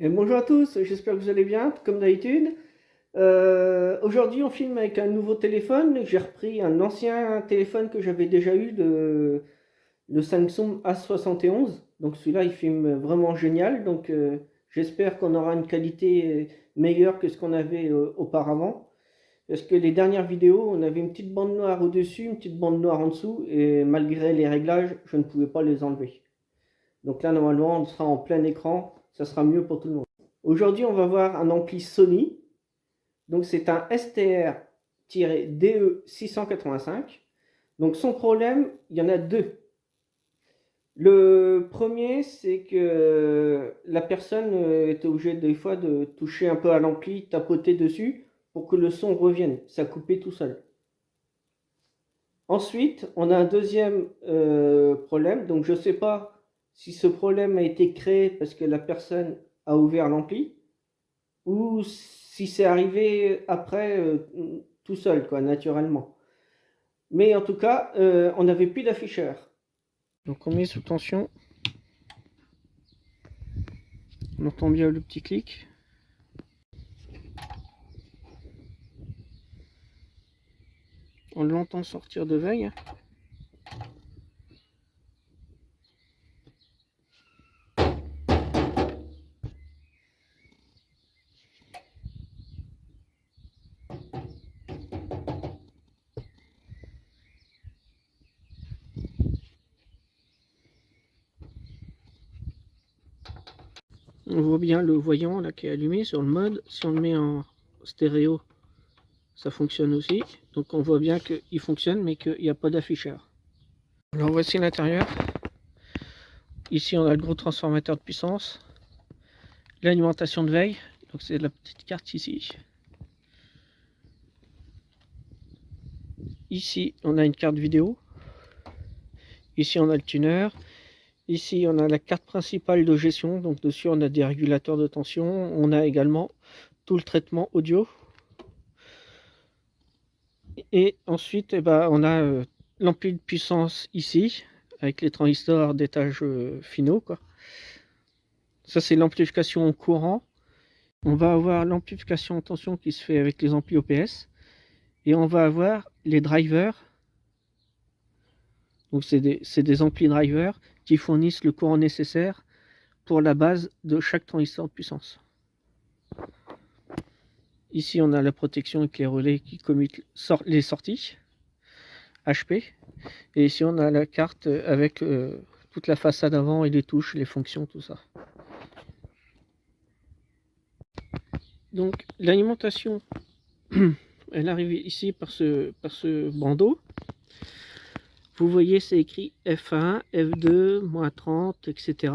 Et bonjour à tous, j'espère que vous allez bien, comme d'habitude. Aujourd'hui, on filme avec un nouveau téléphone. J'ai repris un ancien téléphone que j'avais déjà eu, le Samsung A71. Donc celui-là, il filme vraiment génial. Donc j'espère qu'on aura une qualité meilleure que ce qu'on avait auparavant. Parce que les dernières vidéos, on avait une petite bande noire au-dessus, une petite bande noire en dessous. Et malgré les réglages, je ne pouvais pas les enlever. Donc là, normalement, on sera en plein écran. Ça sera mieux pour tout le monde. Aujourd'hui, on va voir un ampli Sony. Donc, c'est un STR-DE685. Donc, son problème, il y en a deux. Le premier, c'est que la personne est obligée des fois de toucher un peu à l'ampli, tapoter dessus pour que le son revienne. Ça coupait tout seul. Ensuite, on a un deuxième problème. Donc, je ne sais pas si ce problème a été créé parce que la personne a ouvert l'ampli ou si c'est arrivé après tout seul, quoi, naturellement. Mais en tout cas, on n'avait plus d'afficheur. Donc on met sous tension. On entend bien le petit clic. On l'entend sortir de veille. On voit bien le voyant là qui est allumé sur le mode. Si on le met en stéréo, ça fonctionne aussi. Donc on voit bien qu'il fonctionne mais qu'il n'y a pas d'afficheur. Alors voici l'intérieur. Ici on a le gros transformateur de puissance. L'alimentation de veille. Donc c'est la petite carte ici. Ici on a une carte vidéo. Ici on a le tuner. Ici, on a la carte principale de gestion. Donc dessus, on a des régulateurs de tension. On a également tout le traitement audio. Et ensuite, on a l'ampli de puissance ici, avec les transistors d'étage finaux, quoi. Ça, c'est l'amplification en courant. On va avoir l'amplification en tension qui se fait avec les amplis OPS. Et on va avoir les drivers. Donc c'est des amplis drivers qui fournissent le courant nécessaire pour la base de chaque transistor de puissance. Ici, on a la protection avec les relais qui commutent les sorties HP. Et ici, on a la carte avec toute la façade avant et les touches, les fonctions, tout ça. Donc, l'alimentation, elle arrive ici par ce bandeau. Vous voyez, c'est écrit F1, F2, moins 30, etc.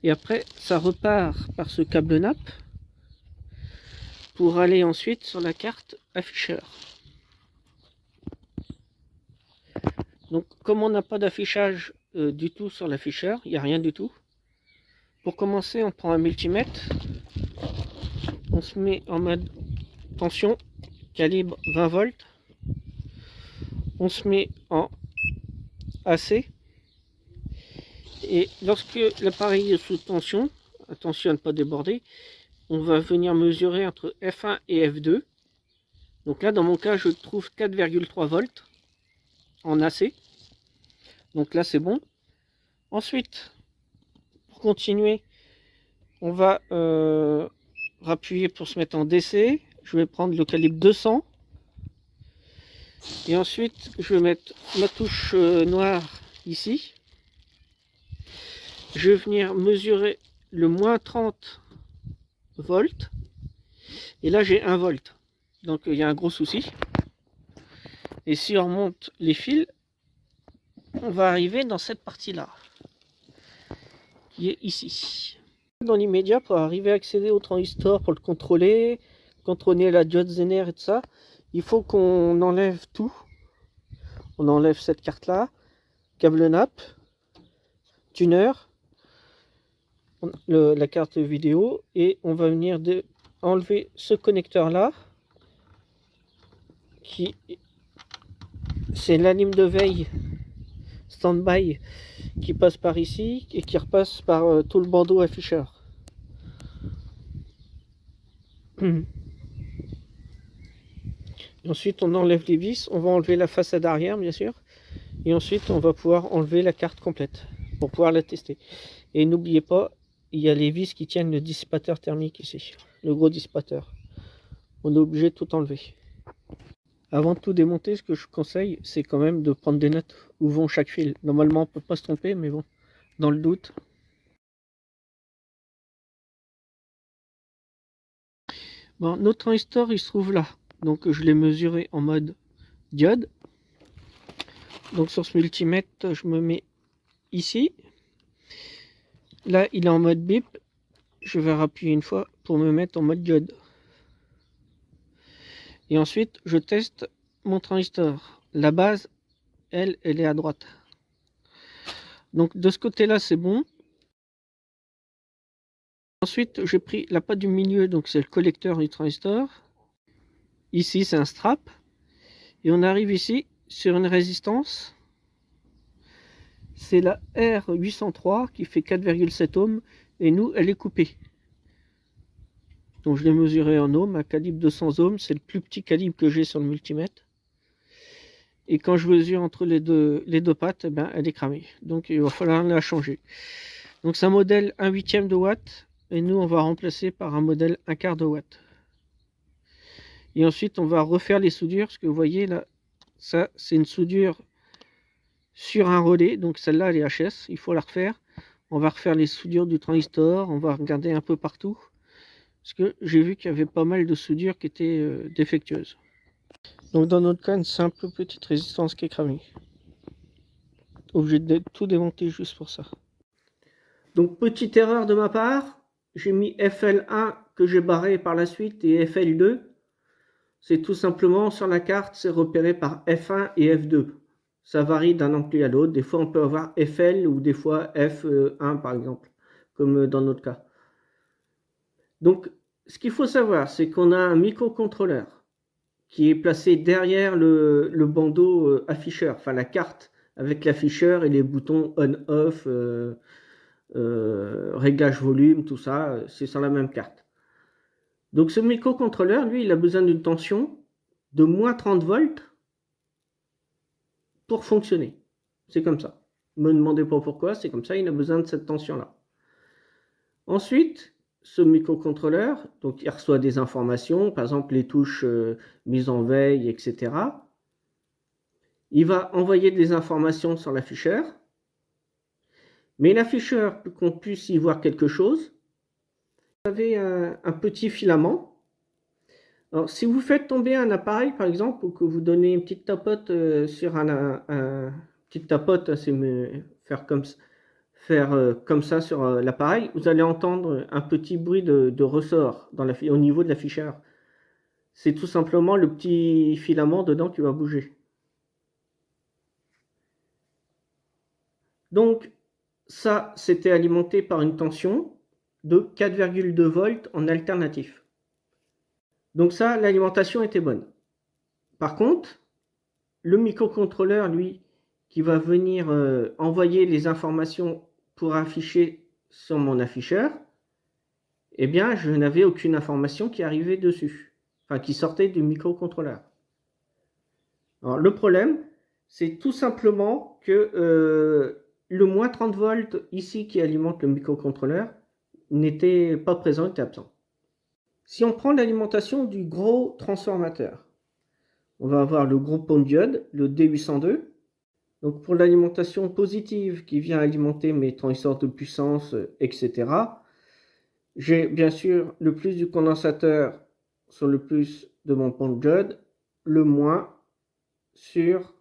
Et après, ça repart par ce câble NAP pour aller ensuite sur la carte afficheur. Donc, comme on n'a pas d'affichage du tout sur l'afficheur, il n'y a rien du tout. Pour commencer, on prend un multimètre. On se met en mode tension, calibre 20 volts. On se met en AC. Et lorsque l'appareil est sous tension, attention à ne pas déborder, on va venir mesurer entre F1 et F2. Donc là, dans mon cas, je trouve 4,3 volts en AC. Donc là, c'est bon. Ensuite, pour continuer, on va appuyer pour se mettre en DC. Je vais prendre le calibre 200. Et ensuite, je vais mettre ma touche noire ici. Je vais venir mesurer le moins 30 volts. Et là, j'ai 1 volt. Donc, il y a un gros souci. Et si on remonte les fils, on va arriver dans cette partie-là, qui est ici. Dans l'immédiat, pour arriver à accéder au transistor, pour le contrôler la diode Zener et tout ça, il faut qu'on enlève tout. On enlève cette carte-là, câble NAP, tuner, la carte vidéo, et on va venir enlever ce connecteur-là, qui c'est l'anime de veille standby qui passe par ici et qui repasse par tout le bandeau afficheur. Et ensuite, on enlève les vis. On va enlever la façade arrière, bien sûr. Et ensuite, on va pouvoir enlever la carte complète pour pouvoir la tester. Et n'oubliez pas, il y a les vis qui tiennent le dissipateur thermique ici. Le gros dissipateur. On est obligé de tout enlever. Avant de tout démonter, ce que je conseille, c'est quand même de prendre des notes où vont chaque fil. Normalement, on ne peut pas se tromper, mais bon, dans le doute. Bon, notre transistor, il se trouve là. Donc, je l'ai mesuré en mode diode. Donc, sur ce multimètre, je me mets ici. Là, il est en mode bip. Je vais appuyer une fois pour me mettre en mode diode. Et ensuite, je teste mon transistor. La base, elle est à droite. Donc, de ce côté-là, c'est bon. Ensuite, j'ai pris la patte du milieu, donc c'est le collecteur du transistor. Ici, c'est un strap. Et on arrive ici sur une résistance. C'est la R803 qui fait 4,7 ohms. Et nous, elle est coupée. Donc je l'ai mesuré en ohms, à calibre 200 ohms. C'est le plus petit calibre que j'ai sur le multimètre. Et quand je mesure entre les deux pattes, eh ben, elle est cramée. Donc il va falloir la changer. Donc c'est un modèle 1/8 de watt. Et nous, on va remplacer par un modèle 1/4 de watt. Et ensuite, on va refaire les soudures. Ce que vous voyez là, ça, c'est une soudure sur un relais. Donc celle-là, elle est HS. Il faut la refaire. On va refaire les soudures du transistor. On va regarder un peu partout. Parce que j'ai vu qu'il y avait pas mal de soudures qui étaient défectueuses. Donc dans notre cas, une simple petite résistance qui est cramée. Obligé de tout démonter juste pour ça. Donc petite erreur de ma part. J'ai mis FL1 que j'ai barré par la suite et FL2. C'est tout simplement sur la carte, c'est repéré par F1 et F2. Ça varie d'un ampli à l'autre. Des fois, on peut avoir FL ou des fois F1 par exemple, comme dans notre cas. Donc, ce qu'il faut savoir, c'est qu'on a un microcontrôleur qui est placé derrière le bandeau afficheur, enfin la carte avec l'afficheur et les boutons on-off, réglage volume, tout ça, c'est sur la même carte. Donc ce microcontrôleur, lui, il a besoin d'une tension de moins 30 volts pour fonctionner. C'est comme ça. Ne me demandez pas pourquoi, c'est comme ça, il a besoin de cette tension-là. Ensuite, ce microcontrôleur, donc il reçoit des informations, par exemple les touches mises en veille, etc. Il va envoyer des informations sur l'afficheur. Mais l'afficheur, pour qu'on puisse y voir quelque chose, vous avez un petit filament. Alors, si vous faites tomber un appareil, par exemple, ou que vous donnez une petite tapote sur petite tapote, c'est faire comme ça sur l'appareil, vous allez entendre un petit bruit de ressort au niveau de l'afficheur. C'est tout simplement le petit filament dedans qui va bouger. Donc, ça, c'était alimenté par une tension de 4,2 volts en alternatif. Donc ça, l'alimentation était bonne. Par contre, le microcontrôleur, lui, qui va venir envoyer les informations pour afficher sur mon afficheur, eh bien, je n'avais aucune information qui arrivait dessus, enfin qui sortait du microcontrôleur. Alors, le problème, c'est tout simplement que le moins 30 volts ici qui alimente le microcontrôleur n'était pas présent, était absent. Si on prend l'alimentation du gros transformateur, on va avoir le gros pont diode, le D802. Donc pour l'alimentation positive qui vient alimenter mes transistors de puissance, etc. J'ai bien sûr le plus du condensateur sur le plus de mon pont diode, le moins sur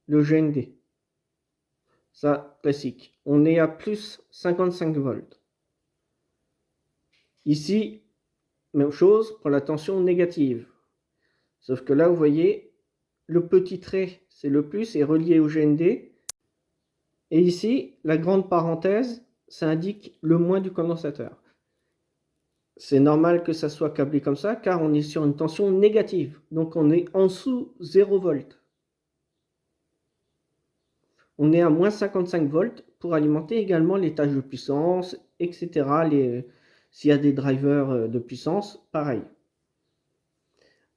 le GND. Ça, classique. On est à plus 55 volts. Ici, même chose pour la tension négative. Sauf que là, vous voyez, le petit trait, c'est le plus, est relié au GND. Et ici, la grande parenthèse, ça indique le moins du condensateur. C'est normal que ça soit câblé comme ça, car on est sur une tension négative. Donc on est en dessous 0 volts. On est à moins 55 volts pour alimenter également les tâches de puissance, etc. S'il y a des drivers de puissance, pareil.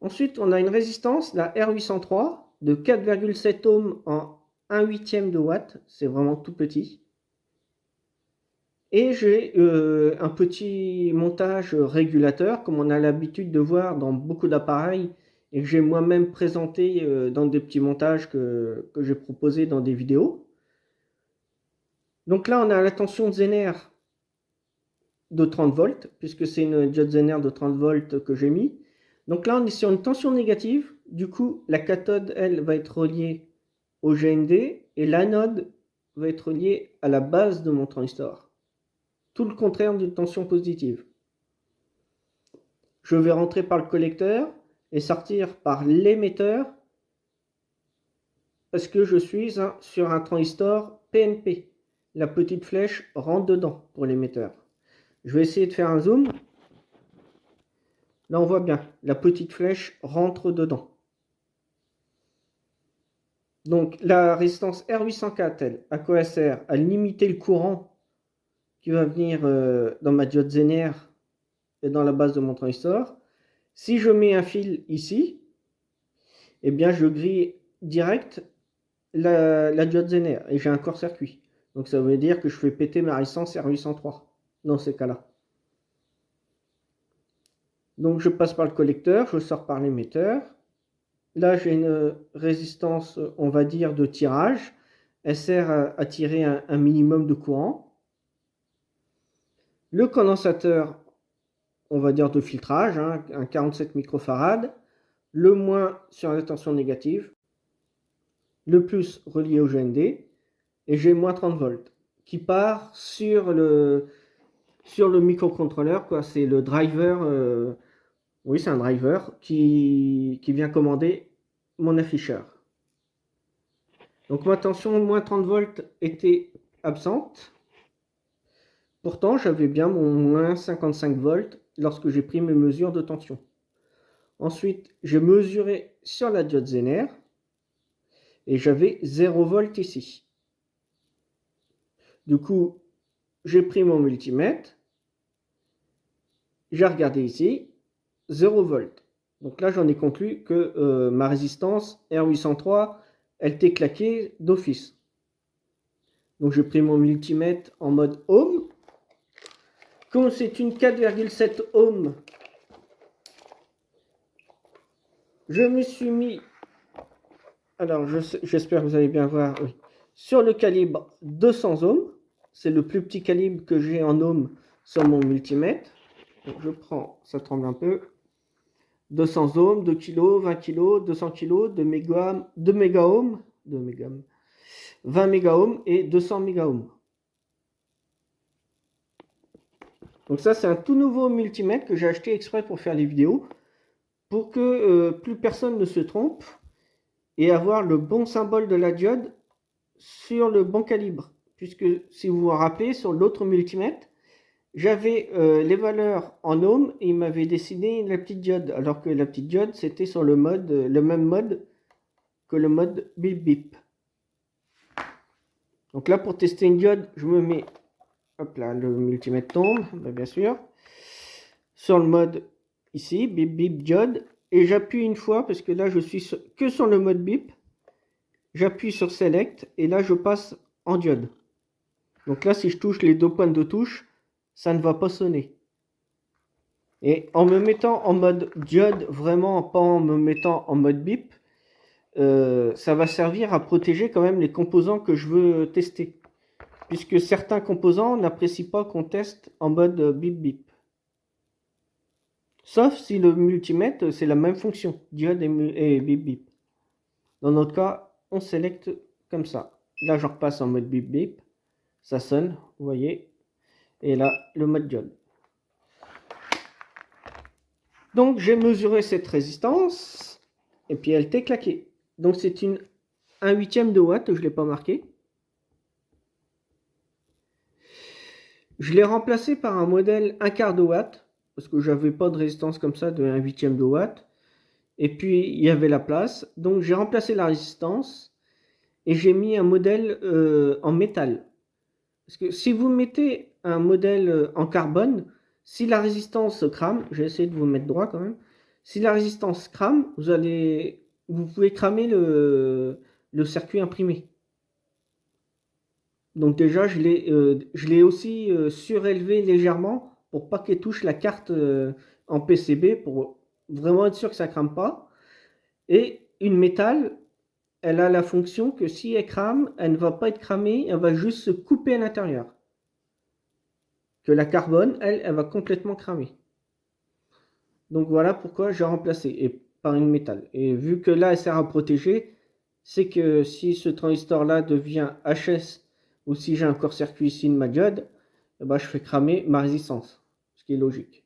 Ensuite, on a une résistance, la R803, de 4,7 ohms en 1/8 de watt. C'est vraiment tout petit. Et j'ai un petit montage régulateur, comme on a l'habitude de voir dans beaucoup d'appareils, et que j'ai moi-même présenté dans des petits montages que j'ai proposés dans des vidéos. Donc là, on a la tension Zener de 30 volts, puisque c'est une diode Zener de 30 volts que j'ai mis. Donc là, on est sur une tension négative. Du coup, la cathode, elle, va être reliée au GND, et l'anode va être reliée à la base de mon transistor. Tout le contraire d'une tension positive. Je vais rentrer par le collecteur et sortir par l'émetteur parce que je suis sur un transistor PNP. La petite flèche rentre dedans pour l'émetteur. Je vais essayer de faire un zoom. Là, on voit bien, la petite flèche rentre dedans. Donc, la résistance R804, elle, à quoi elle sert? À limiter le courant qui va venir dans ma diode Zener et dans la base de mon transistor. Si je mets un fil ici, eh bien, je grille direct la diode Zener et j'ai un court-circuit. Donc, ça veut dire que je fais péter ma résistance R803 dans ces cas-là. Donc, je passe par le collecteur, je sors par l'émetteur. Là, j'ai une résistance, on va dire, de tirage. Elle sert à tirer un minimum de courant. Le condensateur, on va dire de filtrage, un 47 microfarad. Le moins sur la tension négative. Le plus relié au GND. Et j'ai moins 30 volts qui part sur le microcontrôleur. C'est le driver, oui, c'est un driver qui vient commander mon afficheur. Donc ma tension moins 30 volts était absente. Pourtant, j'avais bien mon moins 55 volts lorsque j'ai pris mes mesures de tension. Ensuite, j'ai mesuré sur la diode Zener et j'avais 0 volt ici. Du coup, j'ai pris mon multimètre, j'ai regardé ici, 0 volt. Donc là, j'en ai conclu que ma résistance R803, elle était claquée d'office. Donc j'ai pris mon multimètre en mode ohm. Comme c'est une 4,7 ohm, je me suis mis, alors j'espère que vous allez bien voir, oui, sur le calibre 200 ohms. C'est le plus petit calibre que j'ai en ohms sur mon multimètre. Donc je prends, ça tremble un peu, 200 ohms, 2 kg, 20 kg, 200 kg, 2 mégaohms, 20 mégaohms et 200 mégaohms. Donc ça, c'est un tout nouveau multimètre que j'ai acheté exprès pour faire les vidéos, pour que plus personne ne se trompe et avoir le bon symbole de la diode sur le bon calibre. Puisque si vous vous rappelez, sur l'autre multimètre, j'avais les valeurs en ohms et il m'avait dessiné la petite diode, alors que la petite diode, c'était sur le même mode que le mode bip bip. Donc là, pour tester une diode, je me mets, hop là, le multimètre tombe, bien sûr, sur le mode ici, bip bip diode, et j'appuie une fois, parce que là, je suis que sur le mode bip, j'appuie sur select, et là, je passe en diode. Donc là, si je touche les deux pointes de touche, ça ne va pas sonner. Et en me mettant en mode diode, vraiment pas en me mettant en mode bip, ça va servir à protéger quand même les composants que je veux tester. Puisque certains composants n'apprécient pas qu'on teste en mode bip bip. Sauf si le multimètre, c'est la même fonction, diode et bip bip. Dans notre cas, on sélecte comme ça. Là, je repasse en mode bip bip. Ça sonne, vous voyez. Et là, le mode diode. Donc, j'ai mesuré cette résistance. Et puis, elle était claquée. Donc, c'est un huitième de watt. Je ne l'ai pas marqué. Je l'ai remplacé par un modèle 1/4 de watt. Parce que j'avais pas de résistance comme ça de 1/8 de watt. Et puis, il y avait la place. Donc, j'ai remplacé la résistance. Et j'ai mis un modèle en métal. Parce que si vous mettez un modèle en carbone, si la résistance se crame, je vais essayer de vous mettre droit quand même. Si la résistance crame, vous pouvez cramer le circuit imprimé. Donc déjà, je l'ai aussi surélevé légèrement pour pas qu'elle touche la carte en PCB, pour vraiment être sûr que ça crame pas. Et une métal, elle a la fonction que si elle crame, elle ne va pas être cramée, elle va juste se couper à l'intérieur. Que la carbone, elle va complètement cramer. Donc voilà pourquoi j'ai remplacé et par une métal. Et vu que là, elle sert à protéger, c'est que si ce transistor-là devient HS ou si j'ai un court-circuit ici de ma diode, eh ben, je fais cramer ma résistance, ce qui est logique.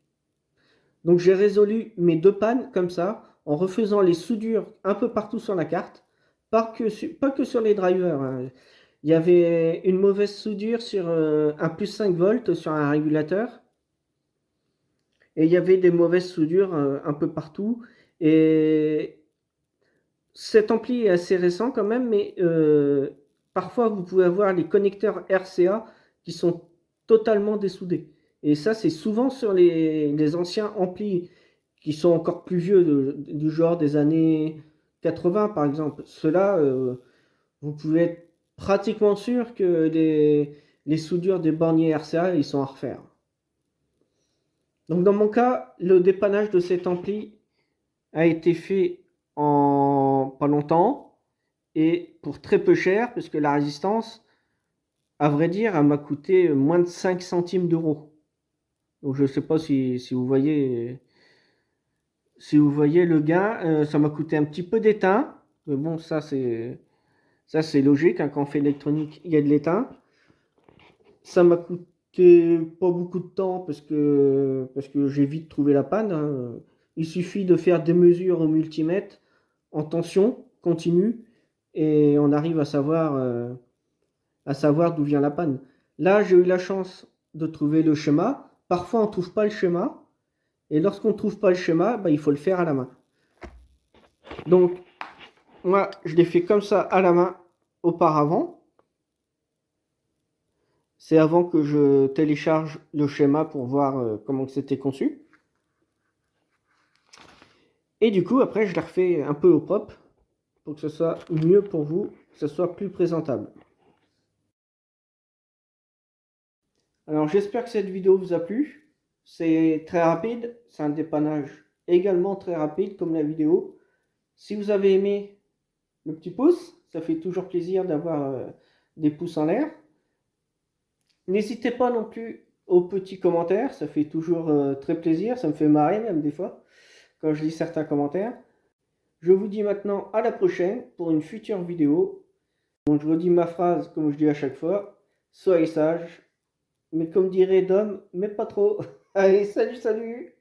Donc j'ai résolu mes deux pannes comme ça, en refaisant les soudures un peu partout sur la carte, pas que sur les drivers, hein. Il y avait une mauvaise soudure sur un plus 5 volts sur un régulateur. Et il y avait des mauvaises soudures un peu partout. Et cet ampli est assez récent quand même, mais parfois vous pouvez avoir les connecteurs RCA qui sont totalement dessoudés. Et ça, c'est souvent sur les anciens amplis qui sont encore plus vieux, du genre des années 80 par exemple. Ceux-là, vous pouvez être pratiquement sûr que les soudures des borniers RCA, ils sont à refaire. Donc dans mon cas, le dépannage de cet ampli a été fait en pas longtemps et pour très peu cher, parce que la résistance, à vrai dire, elle m'a coûté moins de 5 centimes d'euros. Donc je ne sais pas si vous voyez le gain. Ça m'a coûté un petit peu d'étain, mais bon, ça c'est logique, hein, quand on fait l'électronique, il y a de l'étain. Ça m'a coûté pas beaucoup de temps parce que j'ai vite trouvé la panne, hein. Il suffit de faire des mesures au multimètre en tension continue et on arrive à savoir d'où vient la panne. Là, j'ai eu la chance de trouver le schéma. Parfois, on ne trouve pas le schéma. Et lorsqu'on ne trouve pas le schéma, bah, il faut le faire à la main. Donc, moi, je l'ai fait comme ça à la main auparavant. C'est avant que je télécharge le schéma pour voir comment c'était conçu. Et du coup, après, je l'ai refait un peu au propre pour que ce soit mieux pour vous, que ce soit plus présentable. Alors, j'espère que cette vidéo vous a plu. C'est très rapide, c'est un dépannage également très rapide comme la vidéo. Si vous avez aimé, le petit pouce, ça fait toujours plaisir d'avoir des pouces en l'air. N'hésitez pas non plus aux petits commentaires, ça fait toujours très plaisir, ça me fait marrer même des fois quand je lis certains commentaires. Je vous dis maintenant à la prochaine pour une future vidéo. Donc je redis ma phrase comme je dis à chaque fois, soyez sages, mais comme dirait Dom, mais pas trop. Allez, salut, salut!